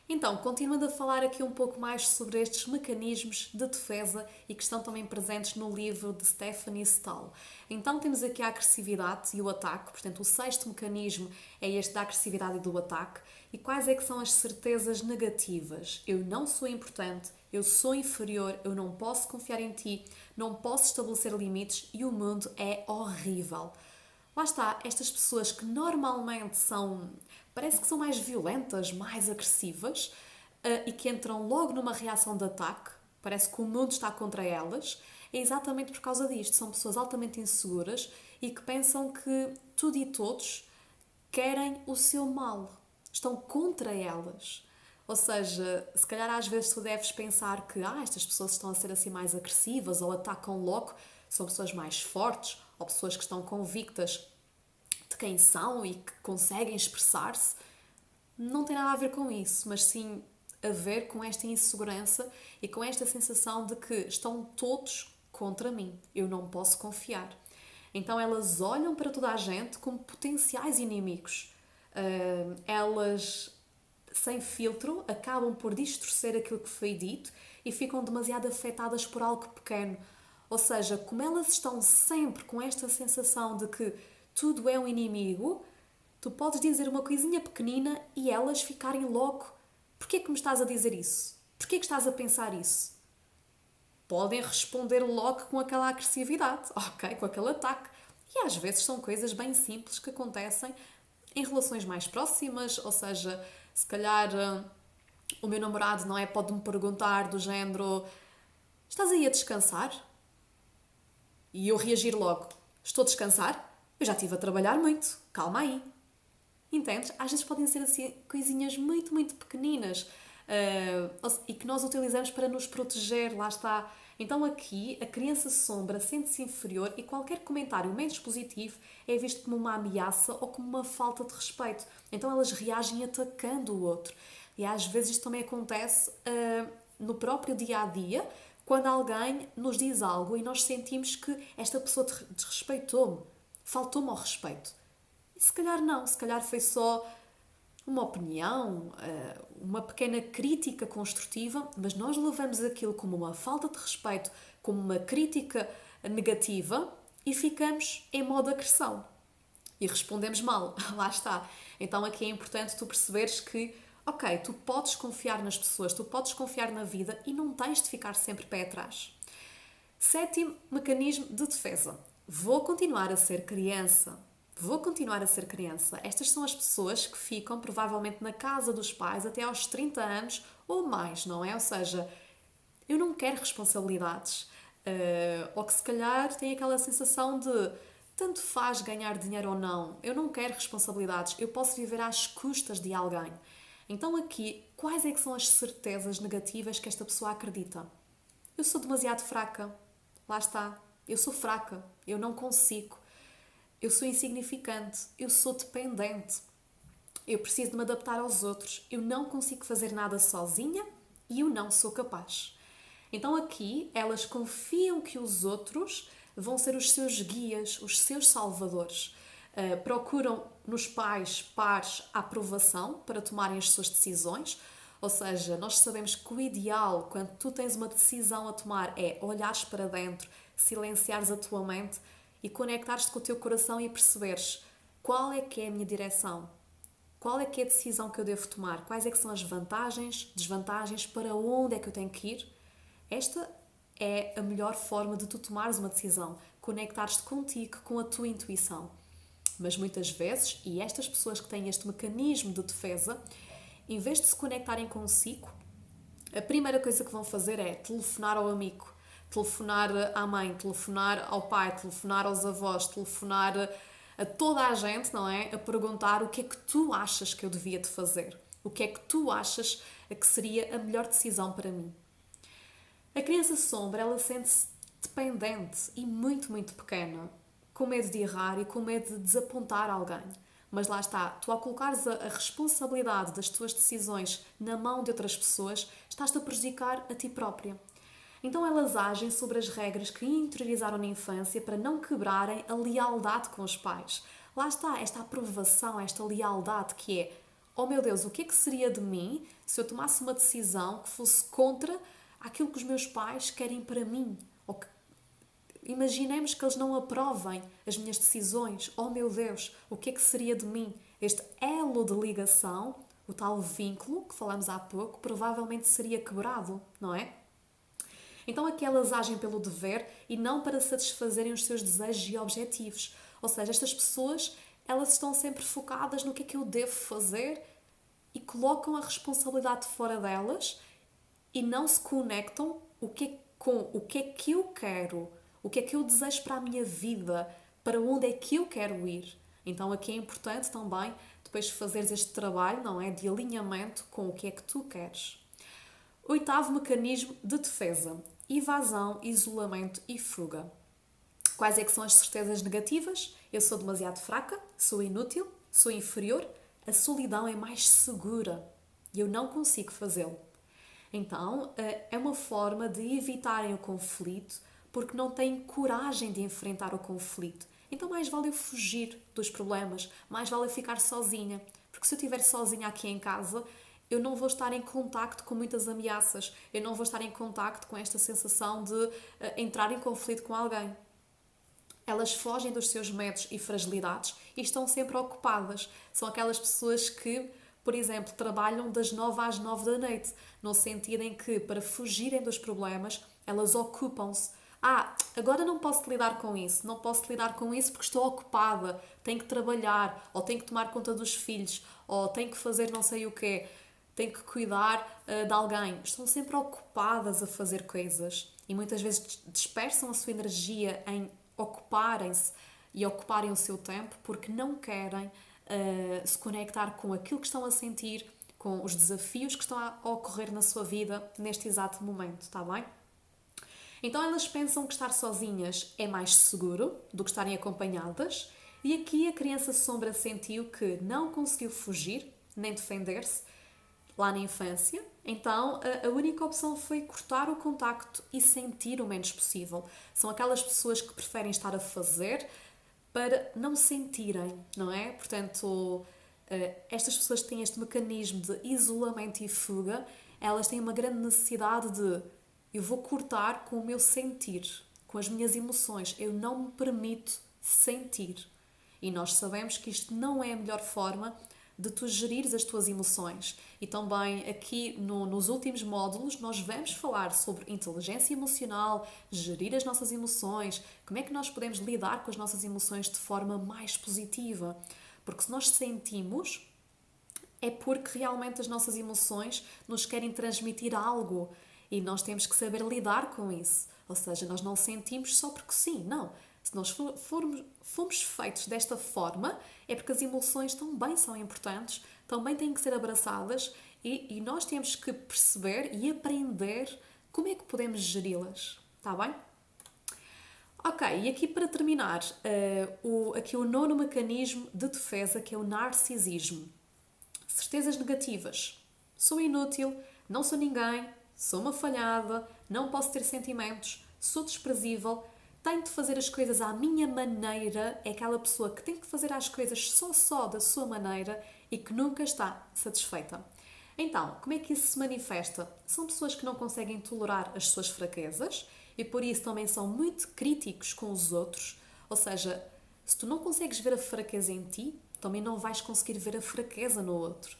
Então, continuando a falar aqui um pouco mais sobre estes mecanismos de defesa e que estão também presentes no livro de Stephanie Stahl. Então, temos aqui a agressividade e o ataque, portanto, o sexto mecanismo é este da agressividade e do ataque. E quais é que são as certezas negativas? Eu não sou importante, eu sou inferior, eu não posso confiar em ti, não posso estabelecer limites e o mundo é horrível. Lá está, estas pessoas que normalmente parece que são mais violentas, mais agressivas e que entram logo numa reação de ataque, parece que o mundo está contra elas, é exatamente por causa disto. São pessoas altamente inseguras e que pensam que tudo e todos querem o seu mal, estão contra elas. Ou seja, se calhar às vezes tu deves pensar que estas pessoas estão a ser assim mais agressivas ou atacam logo, são pessoas mais fortes ou pessoas que estão convictas de quem são e que conseguem expressar-se. Não tem nada a ver com isso, mas sim a ver com esta insegurança e com esta sensação de que estão todos contra mim, eu não posso confiar. Então elas olham para toda a gente como potenciais inimigos. Elas, sem filtro, acabam por distorcer aquilo que foi dito e ficam demasiado afetadas por algo pequeno. Ou seja, como elas estão sempre com esta sensação de que tudo é um inimigo, tu podes dizer uma coisinha pequenina e elas ficarem logo. Porquê que me estás a dizer isso? Porquê que estás a pensar isso? Podem responder logo com aquela agressividade, ok? Com aquele ataque. E às vezes são coisas bem simples que acontecem em relações mais próximas, ou seja, se calhar o meu namorado, não é? Pode-me perguntar do género: estás aí a descansar? E eu reagir logo: estou a descansar? Eu já estive a trabalhar muito, calma aí. Entendes? Às vezes podem ser assim coisinhas muito, muito pequeninas e que nós utilizamos para nos proteger, lá está. Então aqui a criança sombra sente-se inferior e qualquer comentário menos positivo é visto como uma ameaça ou como uma falta de respeito. Então elas reagem atacando o outro. E às vezes isto também acontece no próprio dia a dia, quando alguém nos diz algo e nós sentimos que esta pessoa desrespeitou-me, faltou-me ao respeito. E se calhar não, se calhar foi só uma opinião, uma pequena crítica construtiva, mas nós levamos aquilo como uma falta de respeito, como uma crítica negativa e ficamos em modo agressão. E respondemos mal, lá está. Então aqui é importante tu perceberes que, ok, tu podes confiar nas pessoas, tu podes confiar na vida e não tens de ficar sempre pé atrás. Sétimo mecanismo de defesa. Vou continuar a ser criança. Vou continuar a ser criança. Estas são as pessoas que ficam provavelmente na casa dos pais até aos 30 anos ou mais, não é? Ou seja, eu não quero responsabilidades. Ou que se calhar têm aquela sensação de tanto faz ganhar dinheiro ou não. Eu não quero responsabilidades. Eu posso viver às custas de alguém. Então aqui, quais é que são as certezas negativas que esta pessoa acredita? Eu sou demasiado fraca. Lá está. Eu sou fraca. Eu não consigo. Eu sou insignificante. Eu sou dependente. Eu preciso de me adaptar aos outros. Eu não consigo fazer nada sozinha e eu não sou capaz. Então aqui elas confiam que os outros vão ser os seus guias, os seus salvadores. Procuram nos pais, pares, a aprovação para tomarem as suas decisões. Ou seja, nós sabemos que o ideal, quando tu tens uma decisão a tomar, é olhares para dentro, silenciares a tua mente e conectares-te com o teu coração e perceberes qual é que é a minha direção, qual é que é a decisão que eu devo tomar, quais é que são as vantagens, desvantagens, para onde é que eu tenho que ir. Esta é a melhor forma de tu tomares uma decisão, conectares-te contigo, com a tua intuição. Mas muitas vezes, e estas pessoas que têm este mecanismo de defesa, em vez de se conectarem consigo, a primeira coisa que vão fazer é telefonar ao amigo, telefonar à mãe, telefonar ao pai, telefonar aos avós, telefonar a toda a gente, não é? A perguntar o que é que tu achas que eu devia de fazer, o que é que tu achas que seria a melhor decisão para mim. A criança sombra, ela sente-se dependente e muito, muito pequena, com medo de errar e com medo de desapontar alguém. Mas lá está, tu ao colocares a responsabilidade das tuas decisões na mão de outras pessoas, estás-te a prejudicar a ti própria. Então elas agem sobre as regras que interiorizaram na infância para não quebrarem a lealdade com os pais. Lá está, esta aprovação, esta lealdade que é: oh meu Deus, o que é que seria de mim se eu tomasse uma decisão que fosse contra aquilo que os meus pais querem para mim? Ou que, imaginemos que eles não aprovem as minhas decisões. Oh meu Deus, o que é que seria de mim? Este elo de ligação, o tal vínculo que falamos há pouco, provavelmente seria quebrado, não é? Então aqui elas agem pelo dever e não para satisfazerem os seus desejos e objetivos. Ou seja, estas pessoas, elas estão sempre focadas no que é que eu devo fazer e colocam a responsabilidade fora delas e não se conectam com o que é que eu quero, o que é que eu desejo para a minha vida, para onde é que eu quero ir. Então aqui é importante também depois fazeres este trabalho, não é, de alinhamento com o que é que tu queres. Oitavo mecanismo de defesa: evasão, isolamento e fuga. Quais é que são as certezas negativas? Eu sou demasiado fraca, sou inútil, sou inferior, a solidão é mais segura e eu não consigo fazê-lo. Então, é uma forma de evitarem o conflito porque não têm coragem de enfrentar o conflito. Então, mais vale eu fugir dos problemas, mais vale eu ficar sozinha. Porque se eu estiver sozinha aqui em casa, eu não vou estar em contacto com muitas ameaças, eu não vou estar em contacto com esta sensação de entrar em conflito com alguém. Elas fogem dos seus medos e fragilidades e estão sempre ocupadas. São aquelas pessoas que, por exemplo, trabalham das 9 às 9 da noite, no sentido em que, para fugirem dos problemas, elas ocupam-se. Agora não posso lidar com isso, não posso lidar com isso porque estou ocupada, tenho que trabalhar, ou tenho que tomar conta dos filhos, ou tenho que fazer não sei o quê, tenho que cuidar de alguém. Estão sempre ocupadas a fazer coisas e muitas vezes dispersam a sua energia em ocuparem-se e ocuparem o seu tempo porque não querem se conectar com aquilo que estão a sentir, com os desafios que estão a ocorrer na sua vida neste exato momento, está bem? Então elas pensam que estar sozinhas é mais seguro do que estarem acompanhadas e aqui a criança sombra sentiu que não conseguiu fugir nem defender-se lá na infância, então a única opção foi cortar o contacto e sentir o menos possível. São aquelas pessoas que preferem estar a fazer para não sentirem, não é? Portanto, estas pessoas que têm este mecanismo de isolamento e fuga, elas têm uma grande necessidade de eu vou cortar com o meu sentir, com as minhas emoções, eu não me permito sentir. E nós sabemos que isto não é a melhor forma de tu gerires as tuas emoções. E também aqui nos últimos módulos nós vamos falar sobre inteligência emocional, gerir as nossas emoções, como é que nós podemos lidar com as nossas emoções de forma mais positiva. Porque se nós sentimos, é porque realmente as nossas emoções nos querem transmitir algo e nós temos que saber lidar com isso. Ou seja, nós não sentimos só porque sim, não. Se nós fomos feitos desta forma, é porque as emoções também são importantes, também têm que ser abraçadas e nós temos que perceber e aprender como é que podemos geri-las. Está bem? Ok, e aqui para terminar, aqui o nono mecanismo de defesa, que é o narcisismo. Certezas negativas. Sou inútil, não sou ninguém, sou uma falhada, não posso ter sentimentos, sou desprezível, tenho de fazer as coisas à minha maneira, é aquela pessoa que tem que fazer as coisas só da sua maneira e que nunca está satisfeita. Então, como é que isso se manifesta? São pessoas que não conseguem tolerar as suas fraquezas e por isso também são muito críticos com os outros. Ou seja, se tu não consegues ver a fraqueza em ti, também não vais conseguir ver a fraqueza no outro.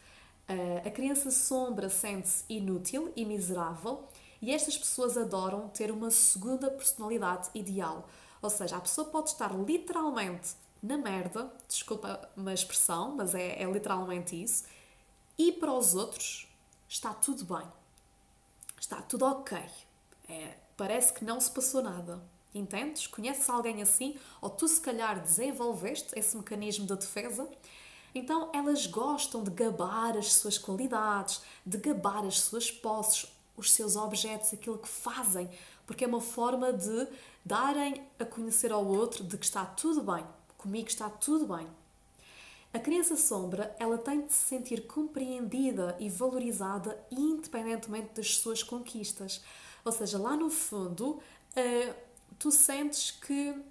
A criança sombra sente-se inútil e miserável e estas pessoas adoram ter uma segunda personalidade ideal. Ou seja, a pessoa pode estar literalmente na merda, desculpa uma expressão, mas é literalmente isso, e para os outros está tudo bem. Está tudo ok. Parece que não se passou nada. Entendes? Conheces alguém assim? Ou tu se calhar desenvolveste esse mecanismo de defesa? Então elas gostam de gabar as suas qualidades, de gabar as suas posses, os seus objetos, aquilo que fazem, porque é uma forma de darem a conhecer ao outro de que está tudo bem, comigo está tudo bem. A criança sombra, ela tem de se sentir compreendida e valorizada independentemente das suas conquistas. Ou seja, lá no fundo, tu sentes que...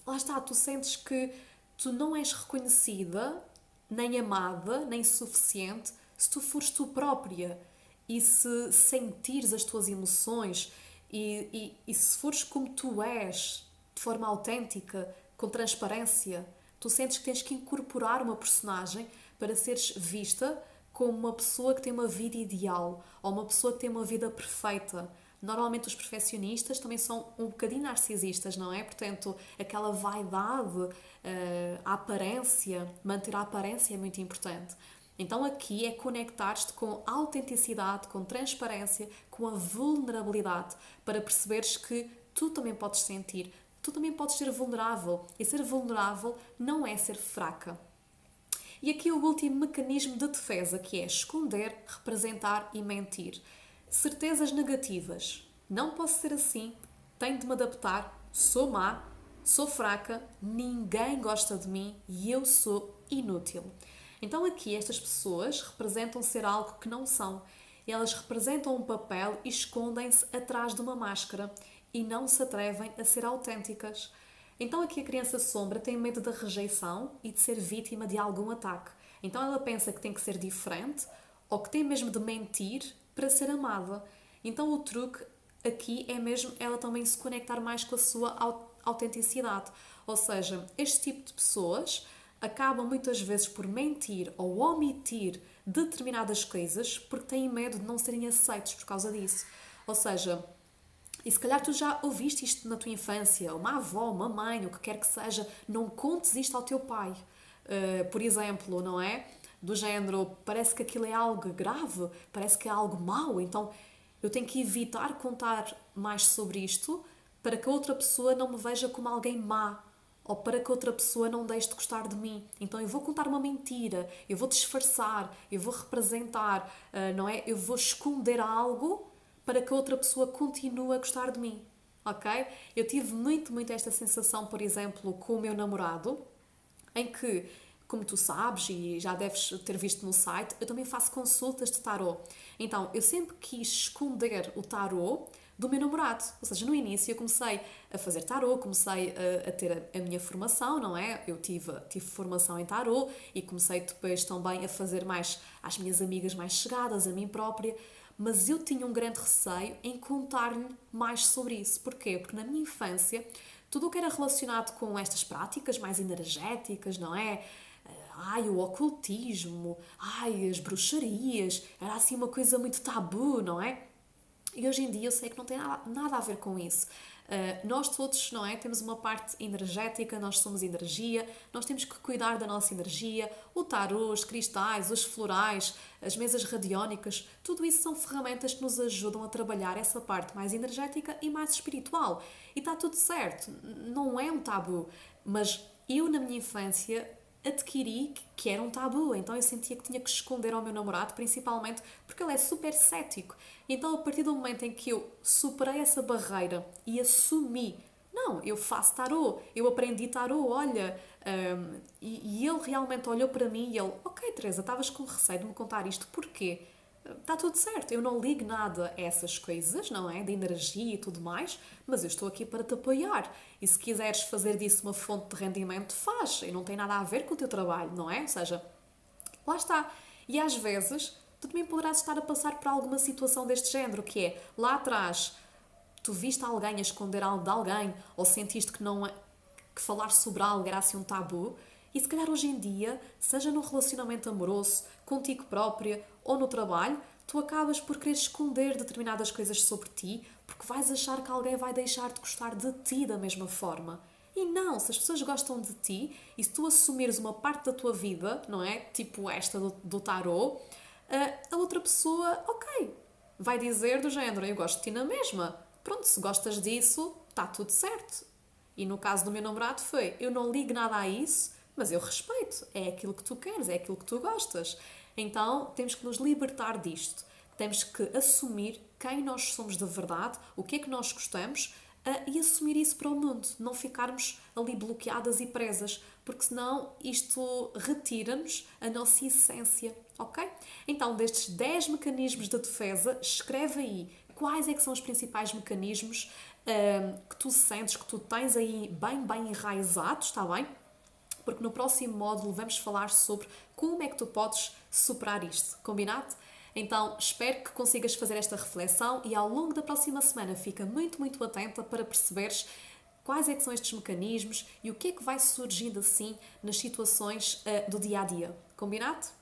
Lá está, tu sentes que tu não és reconhecida nem amada, nem suficiente, se tu fores tu própria e se sentires as tuas emoções e se fores como tu és, de forma autêntica, com transparência, tu sentes que tens que incorporar uma personagem para seres vista como uma pessoa que tem uma vida ideal ou uma pessoa que tem uma vida perfeita. Normalmente os perfeccionistas também são um bocadinho narcisistas, não é? Portanto, aquela vaidade, a aparência, manter a aparência é muito importante. Então aqui é conectar-te com autenticidade, com transparência, com a vulnerabilidade, para perceberes que tu também podes sentir, tu também podes ser vulnerável. E ser vulnerável não é ser fraca. E aqui o último mecanismo de defesa, que é esconder, representar e mentir. Certezas negativas. Não posso ser assim, tenho de me adaptar, sou má, sou fraca, ninguém gosta de mim e eu sou inútil. Então aqui estas pessoas representam ser algo que não são. Elas representam um papel e escondem-se atrás de uma máscara e não se atrevem a ser autênticas. Então aqui a criança sombra tem medo da rejeição e de ser vítima de algum ataque. Então ela pensa que tem que ser diferente ou que tem mesmo de mentir para ser amada. Então o truque aqui é mesmo ela também se conectar mais com a sua autenticidade. Ou seja, este tipo de pessoas acabam muitas vezes por mentir ou omitir determinadas coisas porque têm medo de não serem aceitos por causa disso. Ou seja, e se calhar tu já ouviste isto na tua infância, uma avó, uma mãe, o que quer que seja, não contes isto ao teu pai. Por exemplo, não é? Do género, parece que aquilo é algo grave, parece que é algo mau, então eu tenho que evitar contar mais sobre isto para que a outra pessoa não me veja como alguém má ou para que a outra pessoa não deixe de gostar de mim. Então eu vou contar uma mentira, eu vou disfarçar, eu vou representar, não é? Eu vou esconder algo para que a outra pessoa continue a gostar de mim, ok? Eu tive muito esta sensação, por exemplo, com o meu namorado, em que, como tu sabes e já deves ter visto no site, eu também faço consultas de tarot. Então, eu sempre quis esconder o tarot do meu namorado. Ou seja, no início eu comecei a fazer tarot, comecei a ter a minha formação, não é? Eu tive formação em tarot e comecei depois também a fazer mais às minhas amigas mais chegadas, a mim própria. Mas eu tinha um grande receio em contar-lhe mais sobre isso. Porquê? Porque na minha infância, tudo o que era relacionado com estas práticas mais energéticas, não é? Ai, o ocultismo, ai, as bruxarias, era assim uma coisa muito tabu, não é? E hoje em dia eu sei que não tem nada a ver com isso. Nós todos, não é? Temos uma parte energética, nós somos energia, nós temos que cuidar da nossa energia. O tarô, os cristais, os florais, as mesas radiónicas, tudo isso são ferramentas que nos ajudam a trabalhar essa parte mais energética e mais espiritual. E está tudo certo, não é um tabu. Mas eu, na minha infância, adquiri que era um tabu, então eu sentia que tinha que esconder ao meu namorado, principalmente porque ele é super cético. Então, a partir do momento em que eu superei essa barreira e assumi, não, eu faço tarô, eu aprendi tarô, olha, e ele realmente olhou para mim e ele, ok, Teresa, estavas com receio de me contar isto, porquê? Está tudo certo, eu não ligo nada a essas coisas, não é? De energia e tudo mais, mas eu estou aqui para te apoiar. E se quiseres fazer disso uma fonte de rendimento, faz. E não tem nada a ver com o teu trabalho, não é? Ou seja, lá está. E às vezes, tu também poderás estar a passar por alguma situação deste género, que é, lá atrás, tu viste alguém a esconder algo de alguém, ou sentiste que não que falar sobre algo era assim um tabu, e se calhar hoje em dia, seja num relacionamento amoroso, contigo própria ou no trabalho, tu acabas por querer esconder determinadas coisas sobre ti porque vais achar que alguém vai deixar de gostar de ti da mesma forma. E não, se as pessoas gostam de ti e se tu assumires uma parte da tua vida, não é? Tipo esta do tarot, a outra pessoa, ok, vai dizer do género, eu gosto de ti na mesma. Pronto, se gostas disso, está tudo certo. E no caso do meu namorado foi, eu não ligo nada a isso, mas eu respeito. É aquilo que tu queres, é aquilo que tu gostas. Então, temos que nos libertar disto. Temos que assumir quem nós somos de verdade, o que é que nós gostamos e assumir isso para o mundo. Não ficarmos ali bloqueadas e presas, porque senão isto retira-nos a nossa essência, ok? Então, destes 10 mecanismos de defesa, escreve aí quais é que são os principais mecanismos que tu sentes, que tu tens aí bem enraizados, está bem? porque no próximo módulo vamos falar sobre como é que tu podes superar isto. Combinado? Então, espero que consigas fazer esta reflexão e ao longo da próxima semana fica muito, muito atenta para perceberes quais é que são estes mecanismos e o que é que vai surgindo assim nas situações do dia a dia. Combinado?